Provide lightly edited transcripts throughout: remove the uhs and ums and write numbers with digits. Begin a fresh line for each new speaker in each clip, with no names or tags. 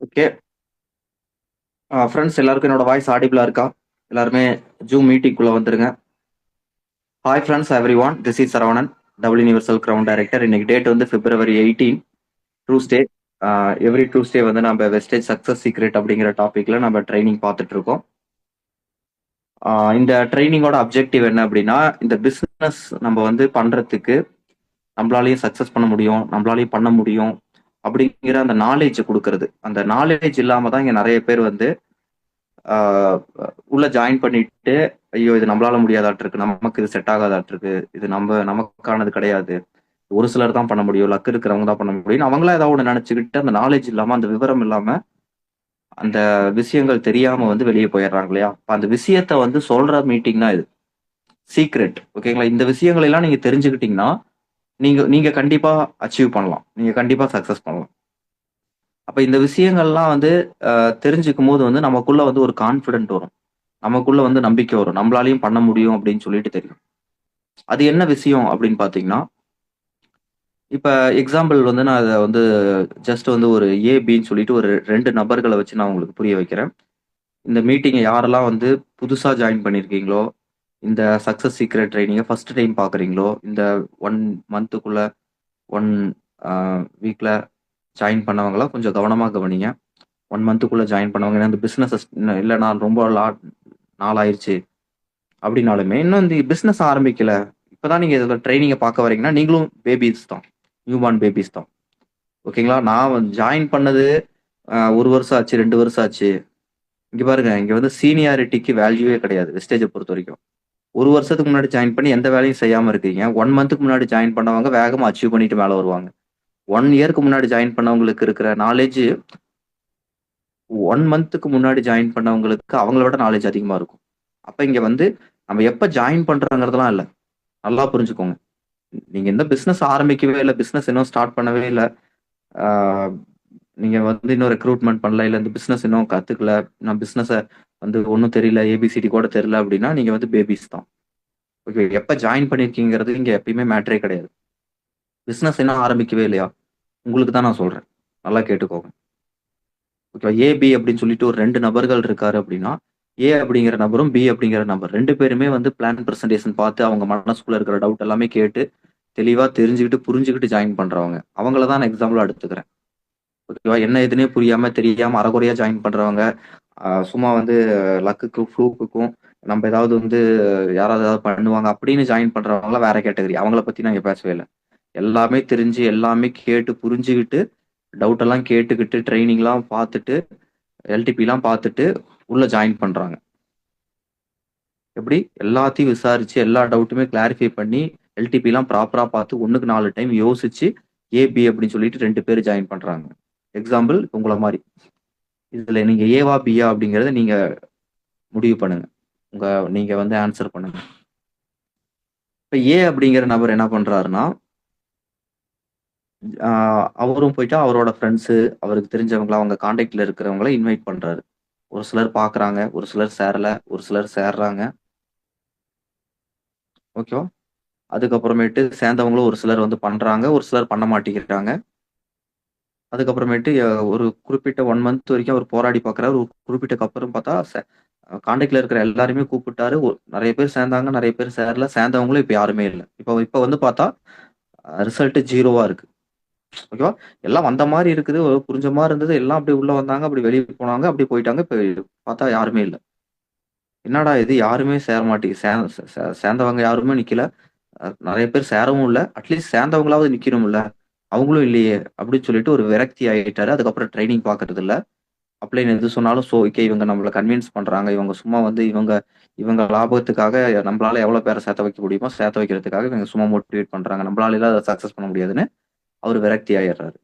Okay. Friends எல்லாருக்கும் என்னோட voice ஆடிபிளா இருக்கா? எல்லாருமே ஜூம் மீட்டிங்குள்ள வந்துருங்க. Hi friends everyone. This is Saravanan, double universal crown director. இன்னைக்கு டேட் வந்து February 18, டியூஸ்டே. எவ்ரி டியூஸ்டே வந்து நம்ம வெஸ்டேஜ் சக்சஸ் சீக்ரெட் அப்படிங்கிற டாபிக்ல நம்ம ட்ரைனிங் பார்த்துட்டு இருக்கோம். இந்த ட்ரைனிங்கோட அப்ஜெக்டிவ் என்ன அப்படின்னா, இந்த பிசினஸ் நம்ம வந்து பண்றதுக்கு நம்மளாலையும் சக்சஸ் பண்ண முடியும், நம்மளாலையும் பண்ண முடியும் அப்படிங்கிற அந்த நாலேஜ் கொடுக்கறது. அந்த நாலேஜ் இல்லாம தான் இங்க நிறைய பேர் வந்து ஆஹ் உள்ள ஜாயின் பண்ணிட்டு, ஐயோ இது நம்மளால முடியாதாட்டிருக்கு, நமக்கு இது செட் ஆகாதாட்டிருக்கு, இது நமக்கானது கிடையாது, ஒரு சிலர் தான் பண்ண முடியும், லக் இருக்கிறவங்க தான் பண்ண முடியும், அவங்களா ஏதாவது ஒன்று நினைச்சுக்கிட்டு அந்த நாலேஜ் இல்லாம அந்த விவரம் இல்லாம அந்த விஷயங்கள் தெரியாம வந்து வெளியே போயிடுறாங்க இல்லையா? அப்ப அந்த விஷயத்த வந்து சொல்ற மீட்டிங் தான் இது, சீக்ரெட். ஓகேங்களா? இந்த விஷயங்கள் எல்லாம் நீங்க தெரிஞ்சுக்கிட்டீங்கன்னா நீங்க நீங்க கண்டிப்பா அச்சீவ் பண்ணலாம், நீங்க கண்டிப்பா சக்சஸ் பண்ணலாம். அப்ப இந்த விஷயங்கள்லாம் வந்து தெரிஞ்சுக்கும் போது வந்து நமக்குள்ள வந்து ஒரு கான்பிடென்ட் வரும், நமக்குள்ள வந்து நம்பிக்கை வரும், நம்மளாலையும் பண்ண முடியும் அப்படின்னு சொல்லிட்டு தெரியும். அது என்ன விஷயம் அப்படின்னு பாத்தீங்கன்னா, இப்ப எக்ஸாம்பிள் வந்து நான் அதை வந்து ஜஸ்ட் வந்து ஒரு ஏபின்னு சொல்லிட்டு ஒரு ரெண்டு நபர்களை வச்சு நான் உங்களுக்கு புரிய வைக்கிறேன். இந்த மீட்டிங்கை யாரெல்லாம் வந்து புதுசா ஜாயின் பண்ணிருக்கீங்களோ, இந்த சக்சஸ் சீக்ரெட் ட்ரைனிங்கை ஃபர்ஸ்ட் டைம் பாக்குறீங்களோ, இந்த 1 மந்த்துக்குள்ள 1 வீக்ல ஜாயின் பண்ணவங்களாம் கொஞ்சம் கவனமா கவனிங்க. 1 மந்த்துக்குள்ள ஜாயின் பண்ணவங்க, ஏன்னா இந்த பிசினஸ் இல்லை நான் ரொம்ப நாள் ஆயிருச்சு அப்படின்னாலுமே, இன்னும் இந்த பிசினஸ் ஆரம்பிக்கல, இப்பதான் நீங்க இதுல ட்ரைனிங்க பார்க்க வரீங்கன்னா நீங்களும் பேபிஸ் தான், நியூபார்ன் பேபிஸ் தான். ஓகேங்களா? நான் வந்து ஜாயின் பண்ணது 1 வருஷம் ஆச்சு, 2 வருஷம் ஆச்சு. இங்க பாருங்க, இங்க வந்து சீனியாரிட்டிக்கு வேல்யூவே கிடையாது வெஸ்டேஜை பொறுத்த வரைக்கும். 1 வருஷத்துக்கு முன்னாடி ஜாயின் பண்ணி எந்த வேலையும் செய்யாம இருக்கீங்க. 1 மந்த்துக்கு முன்னாடி ஜாயின் பண்ணவங்க வேகமா அச்சீவ் பண்ணிட்டு மேல வருவாங்க. 1 இயருக்கு முன்னாடி ஜாயின் பண்ணவங்களுக்கு இருக்கிற நாலேஜ் 1 மந்த்துக்கு முன்னாடி ஜாயின் பண்ணவங்களுக்கு அவங்கள விட நாலேஜ் அதிகமா இருக்கும். அப்ப இங்க வந்து நம்ம எப்ப ஜாயின் பண்றோங்கிறதெல்லாம் இல்ல, நல்லா புரிஞ்சுக்கோங்க. நீங்க இந்த பிசினஸ் ஆரம்பிக்கவே இல்லை, பிசினஸ் இன்னும் ஸ்டார்ட் பண்ணவே இல்லை, நீங்க வந்து இன்னும் ரெக்ரூட்மெண்ட் பண்ணல, இல்ல இந்த பிசினஸ் இன்னும் கத்துக்கல, நான் பிசினஸ வந்து ஒன்றும் தெரியல, ஏபிசிடி கூட தெரியல அப்படின்னா நீங்க வந்து பேபிஸ் தான். ஓகே, எப்ப ஜாயின் பண்ணிருக்கீங்கிறது இங்க எப்பயுமே மேட்டரே கிடையாது. பிசினஸ் இன்னும் ஆரம்பிக்கவே இல்லையா, உங்களுக்கு தான் நான் சொல்றேன், நல்லா கேட்டுக்கோங்க. ஓகே, ஏபி அப்படின்னு சொல்லிட்டு ஒரு ரெண்டு நபர்கள் இருக்காரு அப்படின்னா, ஏ அப்படிங்கிற நபரும் பி அப்படிங்கிற நபர் ரெண்டு பேருமே வந்து பிளான் பிரசன்டேஷன் பார்த்து அவங்க மனசுக்குள்ள இருக்கிற டவுட் எல்லாமே கேட்டு தெளிவா தெரிஞ்சுக்கிட்டு புரிஞ்சுக்கிட்டு ஜாயின் பண்றவங்க. அவங்கள தான் நான் எக்ஸாம்பிள் எடுத்துக்கிறேன். ஓகேவா? என்ன எதுனே புரியாம தெரியாம அரைகுறையா ஜாயின் பண்றவங்க, சும்மா வந்து லக்குக்கும் ஃப்ளூக்குக்கும் நம்ம ஏதாவது வந்து யாராவது ஏதாவது பண்ணுவாங்க அப்படின்னு ஜாயின் பண்றவங்களாம் வேற கேட்டகரி. அவங்கள பத்தி நான் இங்க பேசவே இல்லை. எல்லாமே தெரிஞ்சு எல்லாமே கேட்டு புரிஞ்சுக்கிட்டு டவுட் எல்லாம் கேட்டுக்கிட்டு ட்ரைனிங்லாம் பார்த்துட்டு எல்டிபிலாம் பார்த்துட்டு உள்ள ஜாயின் பண்றாங்க. எப்படி எல்லாத்தையும் விசாரிச்சு எல்லா டவுட்டுமே கிளாரிஃபை பண்ணி எல்டிபிலாம் ப்ராப்பரா பார்த்து 1க்கு 4 டைம் யோசிச்சு ஏபி அப்படின்னு சொல்லிட்டு ரெண்டு பேர் ஜாயின் பண்றாங்க. எக்ஸாம்பிள் உங்களை மாதிரி. இதுல நீங்க ஏவா பியா அப்படிங்கறத நீங்க முடிவு பண்ணுங்க. உங்க நீங்க வந்து ஆன்சர் பண்ணுங்க. இப்ப ஏ அப்படிங்கிற நபர் என்ன பண்றாருன்னா, அவரும் போயிட்டு அவரோட ஃப்ரெண்ட்ஸ், அவருக்கு தெரிஞ்சவங்கள, அவங்க கான்டாக்ட்ல இருக்கிறவங்கள இன்வைட் பண்றாரு. ஒரு சிலர் பாக்குறாங்க, ஒரு சிலர் சேரல, ஒரு சிலர் சேர்றாங்க. ஓகேவா? அதுக்கப்புறமேட்டு சேர்ந்தவங்களும் ஒரு சிலர் வந்து பண்றாங்க, ஒரு சிலர் பண்ண மாட்டேங்கிறாங்க. அதுக்கப்புறமேட்டு ஒரு குறிப்பிட்ட 1 மந்த் வரைக்கும் அவர் போராடி பார்க்குறாரு. ஒரு குறிப்பிட்டக்கு அப்புறம் பார்த்தா கான்டாக்ட்ல இருக்கிற எல்லாருமே கூப்பிட்டாரு. நிறைய பேர் சேர்ந்தாங்க, நிறைய பேர் சேரல. சேர்ந்தவங்களும் இப்ப யாருமே இல்ல. இப்ப வந்து பார்த்தா ரிசல்ட் 0வா இருக்கு. ஓகேவா? எல்லாம் வந்த மாரி இருக்குது, புரிஞ்ச மாரி இருந்தது. எல்லாம் அப்படி உள்ள வந்தாங்க, அப்படி வெளிய போனாங்க, அப்படி போயிட்டாங்க. இப்ப பார்த்தா யாருமே இல்ல. என்னடா இது, யாருமே சேர மாட்டேங்குது. சேர்ந்தவங்க யாருமே நிக்கல. நிறைய பேர் சேரவும் இல்ல. அட்லீஸ்ட் சேர்ந்தவங்களாவது நிக்கணும்ல. அவங்களும் இல்லையே அப்படின்னு சொல்லிட்டு ஒரு விரக்தி ஆயிட்டாரு. அதுக்கப்புறம் ட்ரைனிங் பார்க்கறது இல்ல. அப்ளைன் எது சொன்னாலும் ஓகே, இவங்க நம்மள கன்வின்ஸ் பண்றாங்க. இவங்க சும்மா வந்து இவங்க இவங்க லாபத்துக்காக நம்மளால எவ்வளவு பேரை சேர்த்த வைக்க முடியுமோ சேர்த்த வைக்கிறதுக்காக இவங்க சும்மா மோட்டிவேட் பண்றாங்க. நம்மளால எல்லாம் அதை சக்சஸ் பண்ண முடியாதுன்னு அவர் விரக்தி ஆயிடுறாரு.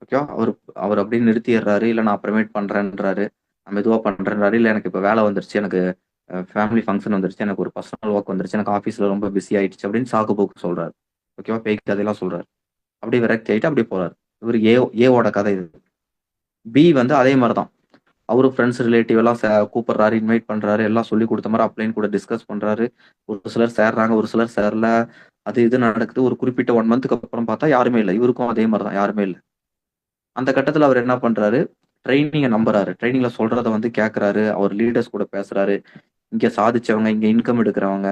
ஓகேவா? அவர் அவர் அப்படின்னு நிறுத்திடுறாரு. இல்ல நான் அப்புறமேட் பண்றேன்றாரு. நான் மெதுவா பண்றேன்றாரு. இல்ல எனக்கு இப்ப வேலை வந்துருச்சு, எனக்கு ஃபேமிலி ஃபங்க்ஷன் வந்துருச்சு, எனக்கு ஒரு பர்சனல் ஒர்க் வந்துருச்சு, எனக்கு ஆஃபீஸ்ல ரொம்ப பிஸி ஆயிடுச்சு அப்படின்னு சாக்கு போக்கு சொல்றாரு. ஓகேவா? பேய் கதையெல்லாம் சொல்றாரு. அப்படியே விரக்தி ஆயிட்டு அப்படியே போறாரு. இவர் ஏவோட கதை இது. பி வந்து அதே மாதிரிதான். அவரும் ஃப்ரெண்ட்ஸ் ரிலேட்டிவ் எல்லாம் கூப்பிடுறாரு, இன்வைட் பண்றாரு, எல்லாம் சொல்லி கொடுத்த மாதிரி அப்ளைன் கூட டிஸ்கஸ் பண்றாரு. ஒரு சிலர் சேர்றாங்க, ஒரு சிலர் சேரல. அது இது நடக்குது. ஒரு குறிப்பிட்ட 1 மந்த்துக்கு அப்புறம் பார்த்தா யாருமே இல்லை. இவருக்கும் அதே மாதிரிதான், யாருமே இல்லை. அந்த கட்டத்துல அவர் என்ன பண்றாரு, ட்ரெய்னிங்க நம்புறாரு. ட்ரெய்னிங்ல சொல்றத வந்து கேட்கறாரு. அவர் லீடர்ஸ் கூட பேசுறாரு. இங்க சாதிச்சவங்க, இங்க இன்கம் எடுக்கிறவங்க,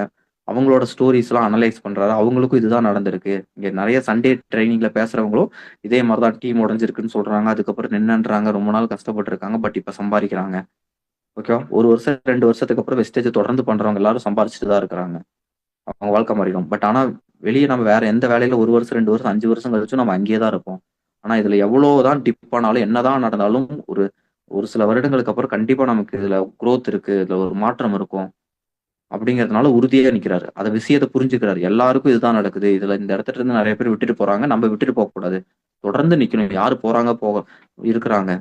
அவங்களோட ஸ்டோரீஸ்லாம் அனலைஸ் பண்றாரு. அவங்களுக்கும் இதுதான் நடந்திருக்கு. இங்க நெறைய சண்டே ட்ரெய்னிங்ல பேசுறவங்களும் இதே மாரி தான் டீம் உடைஞ்சிருக்குன்னு சொல்றாங்க. அதுக்கப்புறம் நின்னன்றாங்க. ரொம்ப நாள் கஷ்டப்பட்டுருக்காங்க. பட் இப்ப சம்பாரிக்கிறாங்க. ஓகேவா? 1 வருஷம், 2 வருஷத்துக்கு அப்புறம் வெஸ்டேஜ் தொடர்ந்து பண்றவங்க எல்லாரும் சம்பாரிச்சுட்டு தான் இருக்கிறாங்க. அவங்க வாழ்க்கை மாறிடும். பட் ஆனா வெளிய நம்ம வேற எந்த வேலையில 1 வருஷம், 2 வருஷம், 5 வருஷம் கழிச்சும் நம்ம அங்கேயே தான் இருப்போம். ஆனா இதுல எவ்வளோதான் டிப் ஆனாலும், என்னதான் நடந்தாலும் ஒரு ஒரு சில வருடங்களுக்கு அப்புறம் கண்டிப்பா நமக்கு இதுல குரோத் இருக்கு. இதுல ஒரு மாற்றம் இருக்கும். அப்படிங்கிறதுனால உறுதியா நிக்கிறாரு. அந்த விஷயத்த புரிஞ்சுக்கிறாரு. எல்லாருக்கும் இதுதான் நடக்குது. இதுல இந்த இடத்துல இருந்து நெறைய பேர் விட்டுட்டு போறாங்க. நம்ம விட்டுட்டு போக்கூடாது. தொடர்ந்து நிக்கணும். யாரு போறாங்க, இருக்கிறாங்க.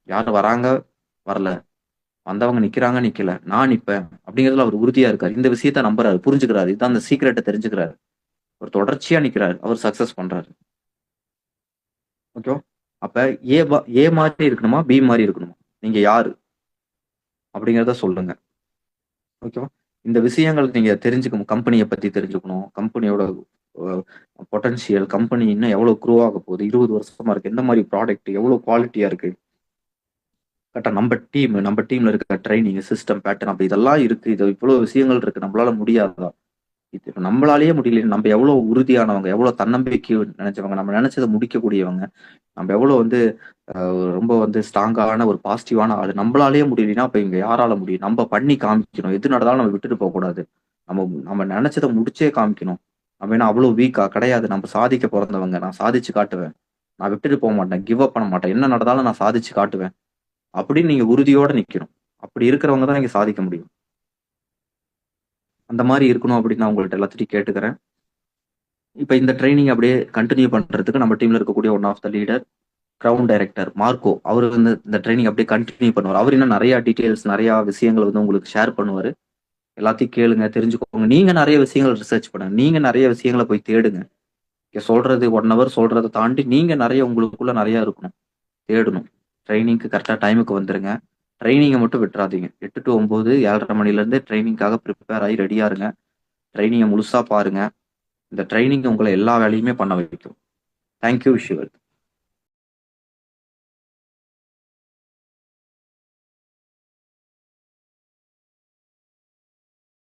யாரு வராங்க, வரல. வந்தவங்க நிக்கிறாங்க, நிக்கல. நான் நிப்பேன். அப்படிங்கிறதுல அவர் உறுதியா இருக்காரு. இந்த விஷயத்த நம்புறாரு. புரிஞ்சுக்கிறாரு. இதான் அந்த சீக்ரெட்ட தெரிஞ்சுக்கிறாரு. அவர் தொடர்ச்சியா நிக்கிறாரு. அவர் சக்சஸ் பண்றாரு. ஓகேவா? அப்ப ஏ மாரி இருக்கணுமா? பி மாரி இருக்கணுமா? நீங்க யாரு? அப்படிங்கிறத சொல்லுங்க. ஓகேவா? இந்த விஷயங்கள் நீங்க தெரிஞ்சுக்கணும். கம்பெனிய பத்தி தெரிஞ்சுக்கணும். கம்பெனியோட அ பொட்டன்ஷியல், கம்பெனி இன்னும் எவ்வளவு குரோ ஆக போகுது? 20 வருஷமா இருக்கு. எந்த மாரி ப்ராடக்ட்? எவ்வளவு குவாலிட்டியா இருக்கு? கரெக்ட்டா நம்ம டீம்ல இருக்க ட்ரெய்னிங், சிஸ்டம், பேட்டர்ன் அப்படி இதெல்லாம் இருக்கு. இது இவ்வளவு விஷயங்கள் இருக்கு. நம்மளால முடியாதா? இது இப்ப நம்மளாலேயே முடியல. நம்ம எவ்வளவு உறுதியானவங்க, எவ்வளவு தன்னம்பிக்கை நெனைச்சவங்க, நம்ம நெனைச்சத முடிக்கக்கூடியவங்க. நம்ம எவ்வளவு வந்து ரொம்ப வந்து ஸ்ட்ராங்கான ஒரு பாசிட்டிவான ஆளு. நம்மளாலேயே முடியலைன்னா, அப்ப இங்க யாரால முடியும்? நம்ம பண்ணி காமிக்கணும். எது நடந்தாலும் நம்ம விட்டுட்டு போக்கூடாது. நம்ம நம்ம நெனைச்சத முடிச்சே காமிக்கணும். நம்ம என்ன அவ்வளவு வீக்கா? கிடையாது. நம்ம சாதிக்க பொறந்தவங்க. நான் சாதிச்சு காட்டுவேன். நான் விட்டுட்டு போமாட்டேன். கிவ் அப் பண்ண மாட்டேன். என்ன நடந்தாலும் நான் சாதிச்சு காட்டுவேன். அப்படின்னு நீங்க உறுதியோட நிக்கணும். அப்படி இருக்கிறவங்க தான் நீங்க சாதிக்க முடியும். அந்த மாரி இருக்கணும் அப்படின்னு நான் உங்கள்ட்ட எல்லாத்துட்டயும் கேட்டுக்கிறேன். இப்ப இந்த ட்ரெய்னிங் அப்படியே கன்டின்யூ பண்றதுக்கு நம்ம டீம்ல இருக்கக்கூடிய one of the leader, ground director Marco. அவரு வந்து இந்த ட்ரெய்னிங் அப்படியே கன்டின்யூ பண்ணுவாரு. அவரு இன்னும் நெறைய டீட்டெயில்ஸ், நெறைய விஷயங்கள் வந்து உங்களுக்கு ஷேர் பண்ணுவாரு. எல்லாத்தையும் கேளுங்க, தெரிஞ்சுக்கோங்க. நீங்க நெறைய விஷயங்கள் ரிசர்ச் பண்ணுங்க. நீங்க நெறைய விஷயங்கள போய் தேடுங்க. இங்க சொல்றது 1 ஹவர் சொல்றத தாண்டி நீங்க நெறைய உங்களுக்குள்ள நெறைய இருக்கணும். தேடணும். ட்ரெய்னிங்க்கு கரெக்ட்டா டைமுக்கு வந்துருங்க. ட்ரெய்னிங்க மட்டும் விட்றாதீங்க. 8 டூ 9 7:30 மணிலேருந்தே ட்ரெய்னிங்க்காக பிரிப்பேர் ஆயி ரெடியா இருங்க. ட்ரெய்னிங்க முழுசா பாருங்க. இந்த ட்ரெய்னிங் உங்கள எல்லா வேலையுமே பண்ண வைக்கும். Thank you. Wish you well.